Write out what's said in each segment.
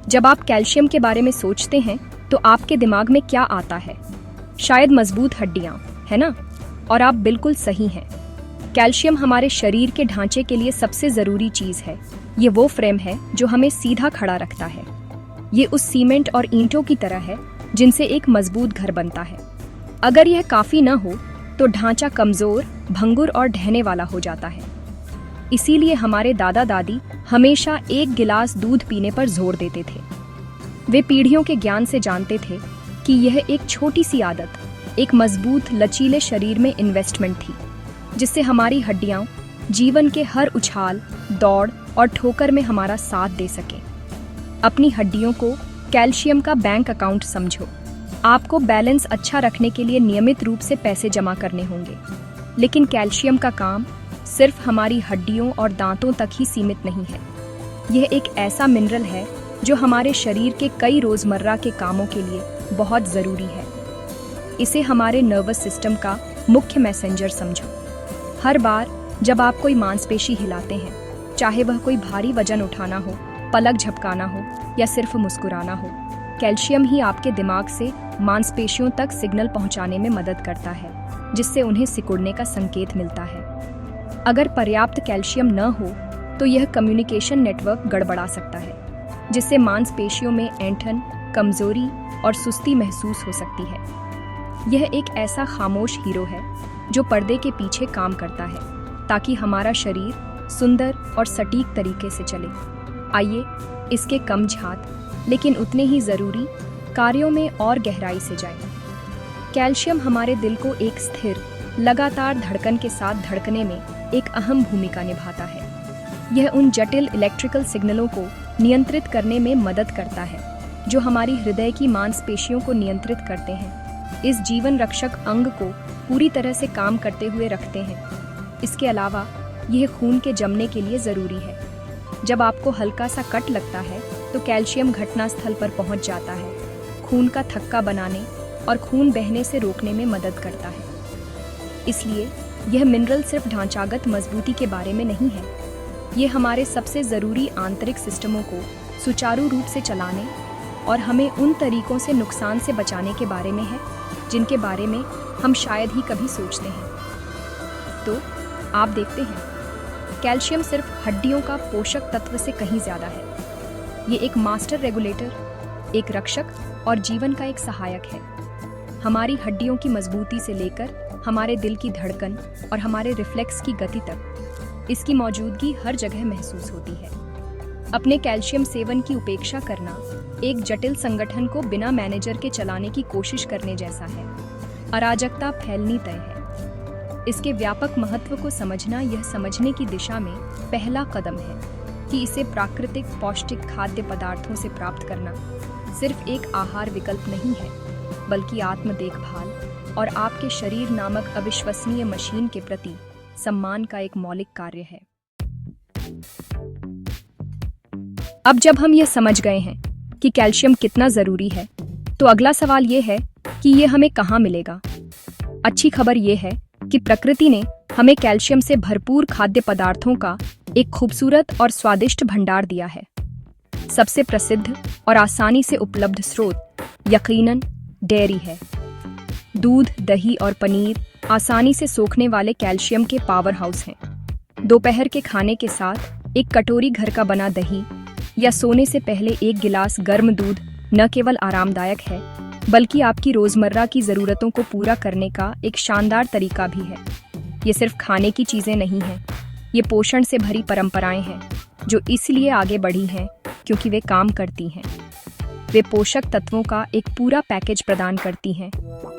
जब आप कैल्शियम के बारे में सोचते हैं तो आपके दिमाग में क्या आता है? शायद मजबूत हड्डियां, है ना? और आप बिल्कुल सही हैं। कैल्शियम हमारे शरीर के ढांचे के लिए सबसे जरूरी चीज है। ये वो फ्रेम है जो हमें सीधा खड़ा रखता है। ये उस सीमेंट और ईंटों की तरह है जिनसे एक मजबूत घर बनता है। अगर यह काफी न हो तो ढांचा कमजोर, भंगुर और ढहने वाला हो जाता है। इसीलिए हमारे दादा दादी हमेशा एक गिलास दूध पीने पर जोर देते थे। वे पीढ़ियों के ज्ञान से जानते थे कि यह एक छोटी सी आदत एक मजबूत लचीले शरीर में इन्वेस्टमेंट थी, जिससे हमारी हड्डियां जीवन के हर उछाल, दौड़ और ठोकर में हमारा साथ दे सकें। अपनी हड्डियों को कैल्शियम का बैंक अकाउंट समझो। आपको बैलेंस अच्छा रखने के लिए नियमित रूप से पैसे जमा करने होंगे, लेकिन कैल्शियम का काम सिर्फ हमारी हड्डियों और दांतों तक ही सीमित नहीं है। यह एक ऐसा मिनरल है जो हमारे शरीर के कई रोजमर्रा के कामों के लिए बहुत जरूरी है। इसे हमारे नर्वस सिस्टम का मुख्य मैसेंजर समझो। हर बार जब आप कोई मांसपेशी हिलाते हैं, चाहे वह कोई भारी वजन उठाना हो, पलक झपकाना हो या सिर्फ मुस्कुराना हो, कैल्शियम ही आपके दिमाग से मांसपेशियों तक सिग्नल पहुंचाने में मदद करता है, जिससे उन्हें सिकुड़ने का संकेत मिलता है। अगर पर्याप्त कैल्शियम न हो तो यह कम्युनिकेशन नेटवर्क गड़बड़ा सकता है, जिससे मांसपेशियों में ऐंठन, कमजोरी और सुस्ती महसूस हो सकती है। यह एक ऐसा खामोश हीरो है जो पर्दे के पीछे काम करता है ताकि हमारा शरीर सुंदर और सटीक तरीके से चले। आइए इसके कम झात लेकिन उतने ही जरूरी कार्यों में और गहराई से जाएं। कैल्शियम हमारे दिल को एक स्थिर, लगातार धड़कन के साथ धड़कने में एक अहम भूमिका निभाता है। यह उन जटिल इलेक्ट्रिकल सिग्नलों को नियंत्रित करने में मदद करता है जो हमारी हृदय की मांसपेशियों को नियंत्रित करते हैं, इस जीवन रक्षक अंग को पूरी तरह से काम करते हुए रखते हैं। इसके अलावा यह खून के जमने के लिए जरूरी है। जब आपको हल्का सा कट लगता है तो कैल्शियम घटनास्थल पर पहुंच जाता है, खून का थक्का बनाने और खून बहने से रोकने में मदद करता है। इसलिए यह मिनरल सिर्फ ढांचागत मजबूती के बारे में नहीं है, ये हमारे सबसे ज़रूरी आंतरिक सिस्टमों को सुचारू रूप से चलाने और हमें उन तरीकों से नुकसान से बचाने के बारे में है जिनके बारे में हम शायद ही कभी सोचते हैं। तो आप देखते हैं, कैल्शियम सिर्फ हड्डियों का पोषक तत्व से कहीं ज़्यादा है। ये एक मास्टर रेगुलेटर, एक रक्षक और जीवन का एक सहायक है। हमारी हड्डियों की मजबूती से लेकर हमारे दिल की धड़कन और हमारे रिफ्लेक्स की गति तक इसकी मौजूदगी हर जगह महसूस होती है। अपने कैल्शियम सेवन की उपेक्षा करना एक जटिल संगठन को बिना मैनेजर के चलाने की कोशिश करने जैसा है। अराजकता फैलनी तय है। इसके व्यापक महत्व को समझना यह समझने की दिशा में पहला कदम है कि इसे प्राकृतिक पौष्टिक खाद्य पदार्थों से प्राप्त करना सिर्फ एक आहार विकल्प नहीं है, बल्कि आत्म देखभाल और आपके शरीर नामक अविश्वसनीय मशीन के प्रति सम्मान का एक मौलिक कार्य है। अब जब हम यह समझ गए हैं कि कैल्शियम कितना जरूरी है, तो अगला सवाल यह है कि यह हमें कहाँ मिलेगा। अच्छी खबर यह है कि प्रकृति ने हमें कैल्शियम से भरपूर खाद्य पदार्थों का एक खूबसूरत और स्वादिष्ट भंडार दिया है। सबसे प्रसिद्ध और आसानी से उपलब्ध स्रोत यकीनन डेयरी है। दूध, दही और पनीर आसानी से सोखने वाले कैल्शियम के पावर हाउस हैं। दोपहर के खाने के साथ एक कटोरी घर का बना दही या सोने से पहले एक गिलास गर्म दूध न केवल आरामदायक है, बल्कि आपकी रोजमर्रा की जरूरतों को पूरा करने का एक शानदार तरीका भी है। ये सिर्फ खाने की चीजें नहीं हैं, ये पोषण से भरी परंपराएं हैं जो इसलिए आगे बढ़ी हैं क्योंकि वे काम करती हैं। वे पोषक तत्वों का एक पूरा पैकेज प्रदान करती हैं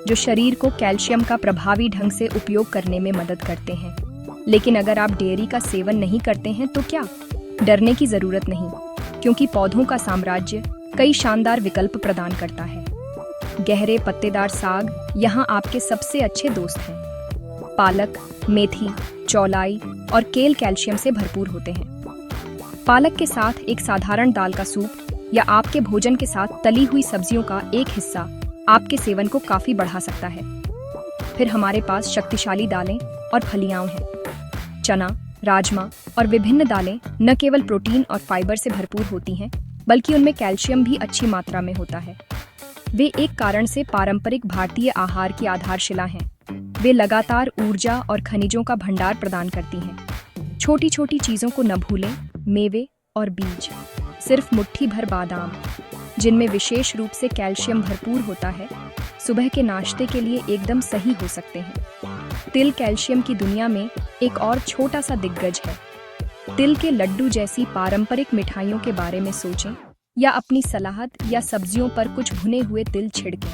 जो शरीर को कैल्शियम का प्रभावी ढंग से उपयोग करने में मदद करते हैं। लेकिन अगर आप डेयरी का सेवन नहीं करते हैं तो क्या? डरने की जरूरत नहीं, क्योंकि पौधों का साम्राज्य कई शानदार विकल्प प्रदान करता है। गहरे पत्तेदार साग यहाँ आपके सबसे अच्छे दोस्त हैं। पालक, मेथी, चौलाई और केल कैल्शियम से भरपूर होते हैं। पालक के साथ एक साधारण दाल का सूप या आपके भोजन के साथ तली हुई सब्जियों का एक हिस्सा आपके सेवन को काफी बढ़ा सकता है। फिर हमारे पास शक्तिशाली दालें और फलियां हैं। चना, राजमा और विभिन्न दालें न केवल प्रोटीन और फाइबर से भरपूर होती हैं, बल्कि उनमें कैल्शियम भी अच्छी मात्रा में होता है। वे एक कारण से पारंपरिक भारतीय आहार की आधारशिला हैं। वे लगातार ऊर्जा और खनिजों का भंडार प्रदान करती हैं। छोटी छोटी चीज़ों को न भूलें, मेवे और बीज, सिर्फ मुट्ठी भर बादाम जिनमें विशेष रूप से कैल्शियम भरपूर होता है, सुबह के नाश्ते के लिए एकदम सही हो सकते हैं। तिल कैल्शियम की दुनिया में एक और छोटा सा दिग्गज है। तिल के लड्डू जैसी पारंपरिक मिठाइयों के बारे में सोचें या अपनी सलाद या सब्जियों पर कुछ भुने हुए तिल छिड़कें।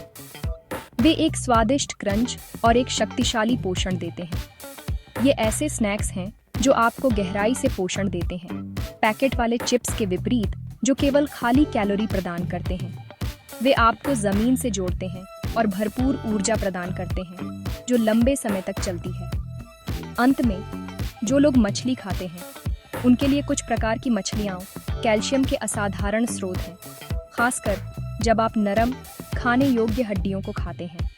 वे एक स्वादिष्ट क्रंच और एक शक्तिशाली पोषण देते हैं। ये ऐसे स्नैक्स हैं जो आपको गहराई से पोषण देते हैं, पैकेट वाले चिप्स के विपरीत जो केवल खाली कैलोरी प्रदान करते हैं। वे आपको जमीन से जोड़ते हैं और भरपूर ऊर्जा प्रदान करते हैं जो लंबे समय तक चलती है। अंत में, जो लोग मछली खाते हैं उनके लिए कुछ प्रकार की मछलियाँ कैल्शियम के असाधारण स्रोत हैं, खासकर जब आप नरम, खाने योग्य हड्डियों को खाते हैं।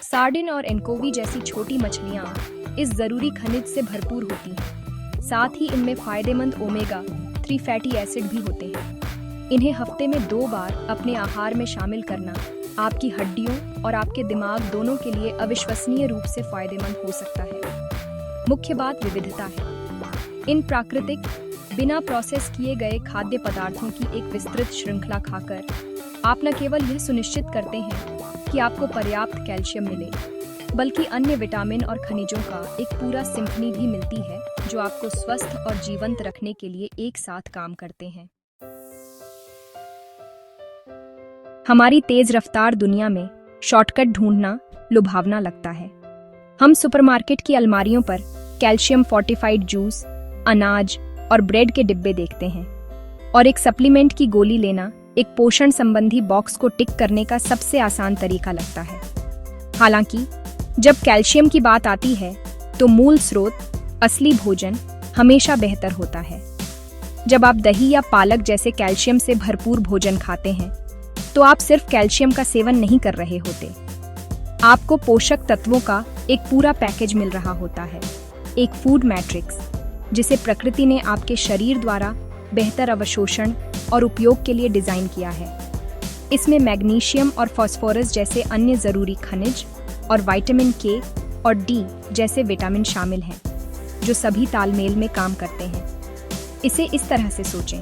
सार्डिन और एंकोवी जैसी छोटी मछलियाँ इस जरूरी खनिज से भरपूर होती हैं। साथ ही इनमें फायदेमंद ओमेगा 3 फैटी एसिड भी होते हैं। इन्हें हफ्ते में 2 बार अपने आहार में शामिल करना आपकी हड्डियों और आपके दिमाग दोनों के लिए अविश्वसनीय रूप से फायदेमंद हो सकता है। मुख्य बात विविधता है। इन प्राकृतिक, बिना प्रोसेस किए गए खाद्य पदार्थों की एक विस्तृत श्रृंखला खाकर आप न केवल यह सुनिश्चित करते हैं कि आपको पर्याप्त कैल्शियम मिले, बल्कि अन्य विटामिन और खनिजों का एक पूरा सिम्फनी भी मिलती है जो आपको स्वस्थ और जीवंत रखने के लिए एक साथ काम करते हैं। हमारी तेज रफ्तार दुनिया में शॉर्टकट ढूंढना लुभावना लगता है। हम सुपरमार्केट की अलमारियों पर कैल्शियम फोर्टिफाइड जूस, अनाज और ब्रेड के डिब्बे देखते हैं, और एक सप्लीमेंट की गोली लेना एक पोषण संबंधी बॉक्स को टिक करने का सबसे आसान तरीका लगता है। हालांकि जब कैल्शियम की बात आती है तो मूल स्रोत, असली भोजन हमेशा बेहतर होता है। जब आप दही या पालक जैसे कैल्शियम से भरपूर भोजन खाते हैं तो आप सिर्फ कैल्शियम का सेवन नहीं कर रहे होते, आपको पोषक तत्वों का एक पूरा पैकेज मिल रहा होता है, एक फूड मैट्रिक्स जिसे प्रकृति ने आपके शरीर द्वारा बेहतर अवशोषण और उपयोग के लिए डिजाइन किया है। इसमें मैग्नीशियम और फास्फोरस जैसे अन्य जरूरी खनिज और विटामिन के और डी जैसे विटामिन शामिल हैं, जो सभी तालमेल में काम करते हैं। इसे इस तरह से सोचें,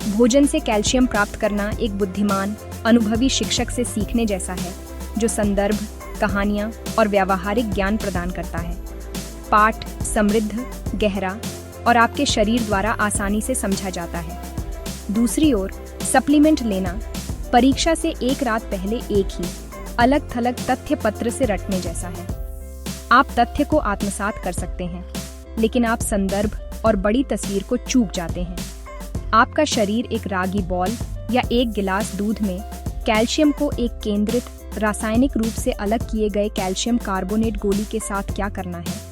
भोजन से कैल्शियम प्राप्त करना एक बुद्धिमान, अनुभवी शिक्षक से सीखने जैसा है जो संदर्भ, कहानियाँ और व्यावहारिक ज्ञान प्रदान करता है। पाठ समृद्ध, गहरा और आपके शरीर द्वारा आसानी से समझा जाता है। दूसरी ओर सप्लीमेंट लेना परीक्षा से एक रात पहले एक ही अलग थलग तथ्य पत्र से रटने जैसा है। आप तथ्य को आत्मसात कर सकते हैं, लेकिन आप संदर्भ और बड़ी तस्वीर को चूक जाते हैं। आपका शरीर एक रागी बॉल या एक गिलास दूध में कैल्शियम को एक केंद्रित, रासायनिक रूप से अलग किए गए कैल्शियम कार्बोनेट गोली के साथ क्या करना है,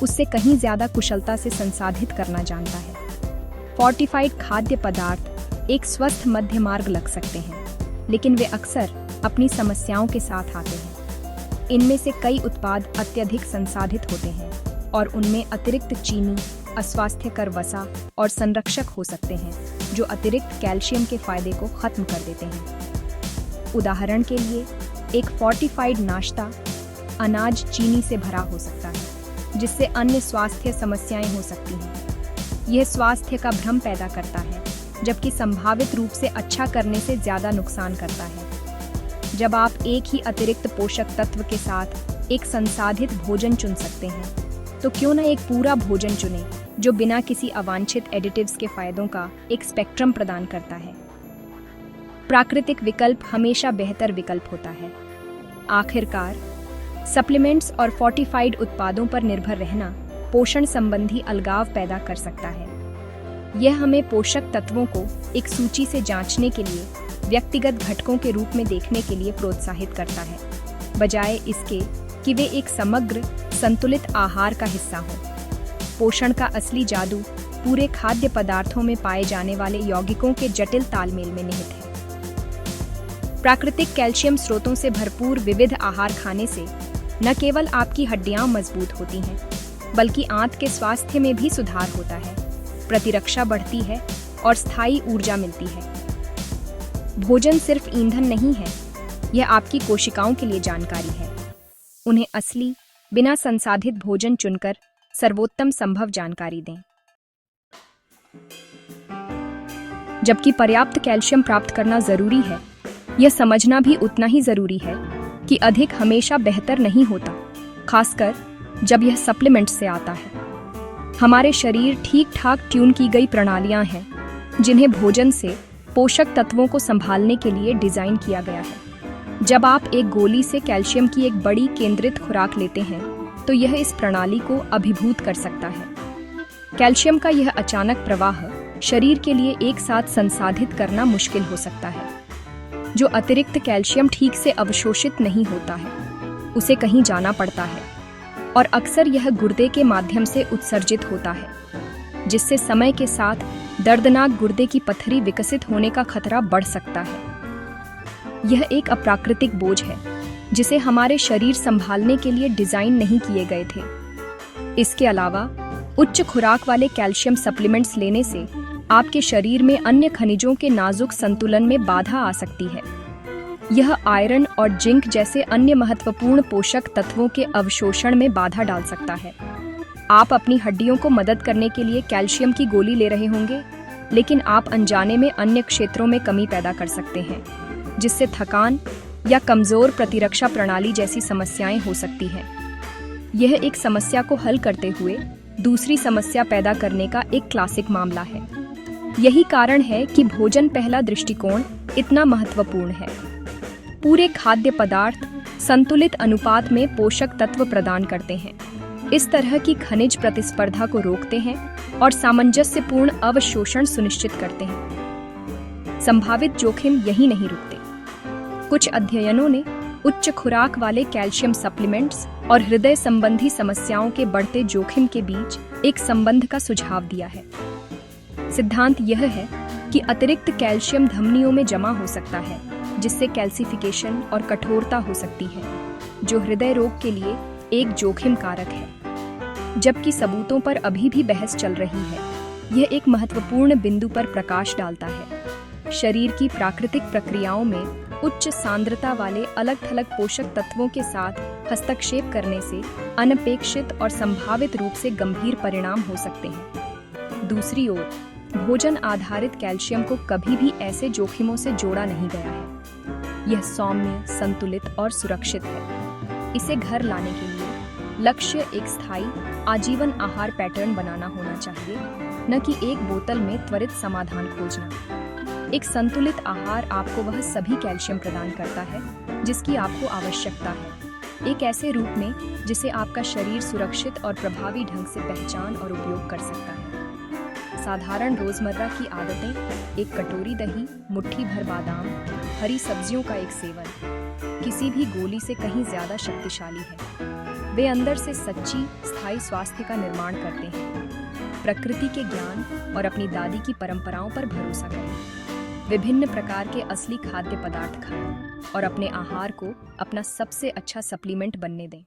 उससे कहीं ज्यादा कुशलता से संसाधित करना जानता है। फोर्टिफाइड खाद्य पदार्थ एक स्वस्थ मध्य मार्ग लग सकते हैं, लेकिन वे अक्सर अपनी समस्याओं के साथ आते हैं। इनमें से कई उत्पाद अत्यधिक संसाधित होते हैं और उनमें अतिरिक्त चीनी, अस्वास्थ्यकर वसा और संरक्षक हो सकते हैं जो अतिरिक्त कैल्शियम के फायदे को खत्म कर देते हैं। उदाहरण के लिए, एक फोर्टिफाइड नाश्ता अनाज चीनी से भरा हो सकता है, जिससे अन्य स्वास्थ्य समस्याएं हो सकती हैं। यह स्वास्थ्य का भ्रम पैदा करता है, जबकि संभावित रूप से अच्छा करने से ज्यादा नुकसान करता है। जब आप एक ही अतिरिक्त पोषक तत्व के साथ एक संसाधित भोजन चुन सकते हैं, तो क्यों न एक पूरा भोजन चुनें जो बिना किसी अवांछित एडिटिव्स के फायदों का एक स्पेक्ट्रम प्रदान करता है। प्राकृतिक विकल्प हमेशा बेहतर विकल्प होता है। आखिरकार, सप्लीमेंट्स और फोर्टिफाइड उत्पादों पर निर्भर रहना पोषण संबंधी अलगाव पैदा कर सकता है। यह हमें पोषक तत्वों को एक सूची से जांचने के लिए व्यक्तिगत घटकों के रूप में देखने के लिए प्रोत्साहित करता है, बजाय इसके कि वे एक समग्र, संतुलित आहार का हिस्सा हों। पोषण का असली जादू पूरे खाद्य पदार्थों में पाए जाने वाले यौगिकों के जटिल तालमेल में निहित है। प्राकृतिक कैल्शियम स्रोतों से भरपूर विविध आहार खाने से न केवल आपकी हड्डियां मजबूत होती हैं, बल्कि आंत के स्वास्थ्य में भी सुधार होता है, प्रतिरक्षा बढ़ती है और स्थायी ऊर्जा मिलती है। भोजन सिर्फ ईंधन नहीं है, यह आपकी कोशिकाओं के लिए जानकारी है। उन्हें असली, बिना संसाधित भोजन चुनकर सर्वोत्तम संभव जानकारी दें। जबकि पर्याप्त कैल्शियम प्राप्त करना जरूरी है, यह समझना भी उतना ही जरूरी है कि अधिक हमेशा बेहतर नहीं होता, खासकर जब यह सप्लीमेंट से आता है। हमारे शरीर ठीक ठाक ट्यून की गई प्रणालियां हैं, जिन्हें भोजन से पोषक तत्वों को संभालने के लिए डिजाइन किया गया है। जब आप एक गोली से कैल्शियम की एक बड़ी केंद्रित खुराक लेते हैं, तो यह इस प्रणाली को अभिभूत कर सकता है। कैल्शियम का यह अचानक प्रवाह शरीर के लिए एक साथ संसाधित करना मुश्किल हो सकता है। जो अतिरिक्त कैल्शियम ठीक से अवशोषित नहीं होता है, उसे कहीं जाना पड़ता है और अक्सर यह गुर्दे के माध्यम से उत्सर्जित होता है, जिससे समय के साथ दर्दनाक गुर्दे की पथरी विकसित होने का खतरा बढ़ सकता है। यह एक अप्राकृतिक बोझ है जिसे हमारे शरीर संभालने के लिए डिजाइन नहीं किए गए थे। इसके अलावा उच्च खुराक वाले कैल्शियम सप्लीमेंट्स लेने से आपके शरीर में अन्य खनिजों के नाजुक संतुलन में बाधा आ सकती है। यह आयरन और जिंक जैसे अन्य महत्वपूर्ण पोषक तत्वों के अवशोषण में बाधा डाल सकता है। आप अपनी हड्डियों को मदद करने के लिए कैल्शियम की गोली ले रहे होंगे, लेकिन आप अनजाने में अन्य क्षेत्रों में कमी पैदा कर सकते हैं, जिससे थकान या कमजोर प्रतिरक्षा प्रणाली जैसी समस्याएं हो सकती हैं। यह एक समस्या को हल करते हुए दूसरी समस्या पैदा करने का एक क्लासिक मामला है। यही कारण है कि भोजन पहला दृष्टिकोण इतना महत्वपूर्ण है। पूरे खाद्य पदार्थ संतुलित अनुपात में पोषक तत्व प्रदान करते हैं, इस तरह की खनिज प्रतिस्पर्धा को रोकते हैं और सामंजस्यपूर्ण अवशोषण सुनिश्चित करते हैं। संभावित जोखिम यही नहीं रुकते। कुछ अध्ययनों ने उच्च खुराक वाले कैल्शियम सप्लीमेंट्स और हृदय संबंधी समस्याओं के बढ़ते जोखिम के बीच एक संबंध का सुझाव दिया है। सिद्धांत यह है कि अतिरिक्त कैल्शियम धमनियों में जमा हो सकता है, जिससे कैल्सिफिकेशन और कठोरता हो सकती है, जो हृदय रोग के लिए एक जोखिम कारक है। जबकि सबूतों पर अभी भी बहस चल रही है, यह एक महत्वपूर्ण बिंदु पर प्रकाश डालता है। शरीर की प्राकृतिक प्रक्रियाओं में उच्च सांद्रता वाले अलग-थलग पोषक तत्वों के साथ हस्तक्षेप करने से अनपेक्षित और संभावित रूप से गंभीर परिणाम हो सकते हैं। दूसरी ओर, भोजन आधारित कैल्शियम को कभी भी ऐसे जोखिमों से जोड़ा नहीं गया है। यह सौम्य, संतुलित और सुरक्षित है। इसे घर लाने के लिए लक्ष्य एक स्थायी आजीवन आहार पैटर्न बनाना होना चाहिए, न कि एक बोतल में त्वरित समाधान खोजना। एक संतुलित आहार आपको वह सभी कैल्शियम प्रदान करता है जिसकी आपको आवश्यकता है, एक ऐसे रूप में जिसे आपका शरीर सुरक्षित और प्रभावी ढंग से पहचान और उपयोग कर सकता है। साधारण रोजमर्रा की आदतें, एक कटोरी दही, मुट्ठी भर बादाम, हरी सब्जियों का एक सेवन, किसी भी गोली से कहीं ज्यादा शक्तिशाली है। वे अंदर से सच्ची, स्थायी स्वास्थ्य का निर्माण करते हैं। प्रकृति के ज्ञान और अपनी दादी की परंपराओं पर भरोसा करें। विभिन्न प्रकार के असली खाद्य पदार्थ खाएं और अपने आहार को अपना सबसे अच्छा सप्लीमेंट बनने दें।